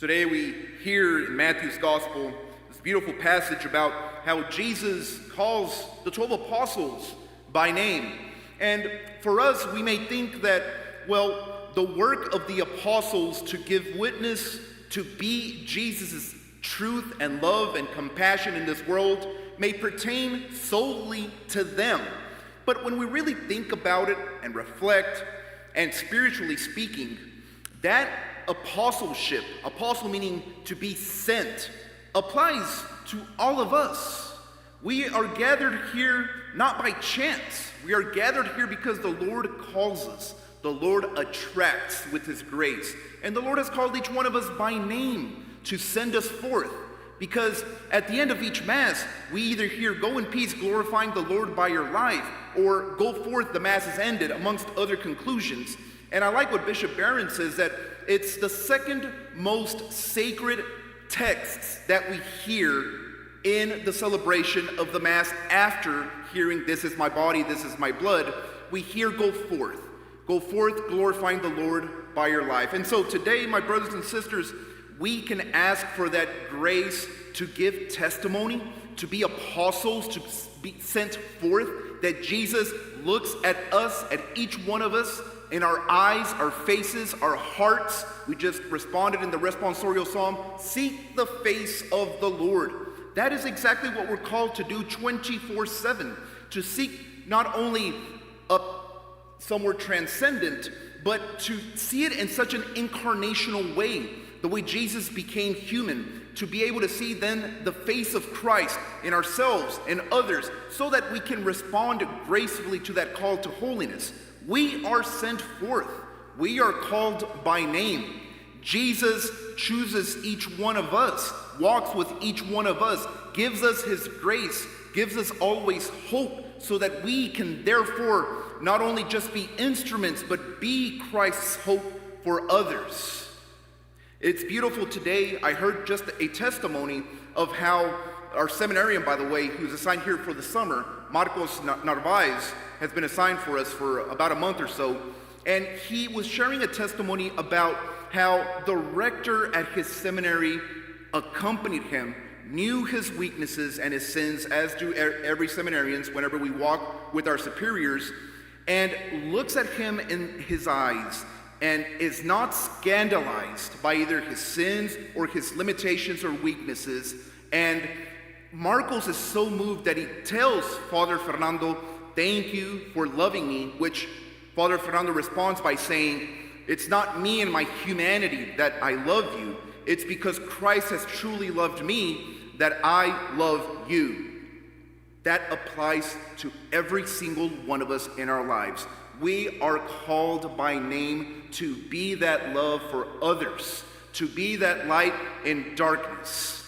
Today we hear in Matthew's Gospel this beautiful passage about how Jesus calls the 12 apostles by name. And for us, we may think that, well, the work of the apostles to give witness to be Jesus' truth and love and compassion in this world may pertain solely to them. But when we really think about it and reflect, and spiritually speaking, that apostleship, apostle meaning to be sent, applies to all of us. We are gathered here not by chance. We are gathered here because the Lord calls us. The Lord attracts with His grace. And the Lord has called each one of us by name to send us forth. Because at the end of each Mass, we either hear, "Go in peace, glorifying the Lord by your life," or "Go forth, the Mass is ended," amongst other conclusions. And I like what Bishop Barron says, that it's the second most sacred texts that we hear in the celebration of the Mass after hearing, "This is my body, this is my blood." We hear, "Go forth. Go forth, glorifying the Lord by your life." And so today, my brothers and sisters, we can ask for that grace to give testimony, to be apostles, to be sent forth, that Jesus looks at us, at each one of us, in our eyes, our faces, our hearts. We just responded in the responsorial psalm, "Seek the face of the Lord." That is exactly what we're called to do 24/7, to seek not only somewhere transcendent, but to see it in such an incarnational way, the way Jesus became human, to be able to see then the face of Christ in ourselves and others, so that we can respond gracefully to that call to holiness. We are sent forth. We are called by name. Jesus chooses each one of us, walks with each one of us, gives us His grace, gives us always hope, so that we can therefore not only just be instruments, but be Christ's hope for others. It's beautiful today. I heard just a testimony of how our seminarian, by the way, who's assigned here for the summer, Marcos Narvaez, has been assigned for us for about a month or so. And he was sharing a testimony about how the rector at his seminary accompanied him, knew his weaknesses and his sins, as do every seminarians whenever we walk with our superiors, and looks at him in his eyes and is not scandalized by either his sins or his limitations or weaknesses. And Marcos is so moved that he tells Father Fernando, "Thank you for loving me," which Father Fernando responds by saying, "It's not me and my humanity that I love you. It's because Christ has truly loved me that I love you." That applies to every single one of us in our lives. We are called by name to be that love for others, to be that light in darkness.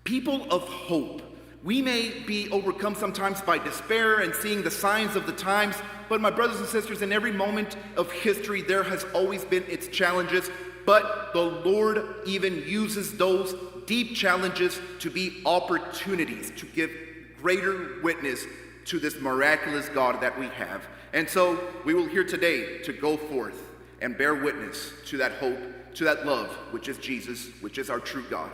People of hope. We may be overcome sometimes by despair and seeing the signs of the times, but my brothers and sisters, in every moment of history, there has always been its challenges, but the Lord even uses those deep challenges to be opportunities to give greater witness to this miraculous God that we have. And so we will hear today to go forth and bear witness to that hope, to that love, which is Jesus, which is our true God.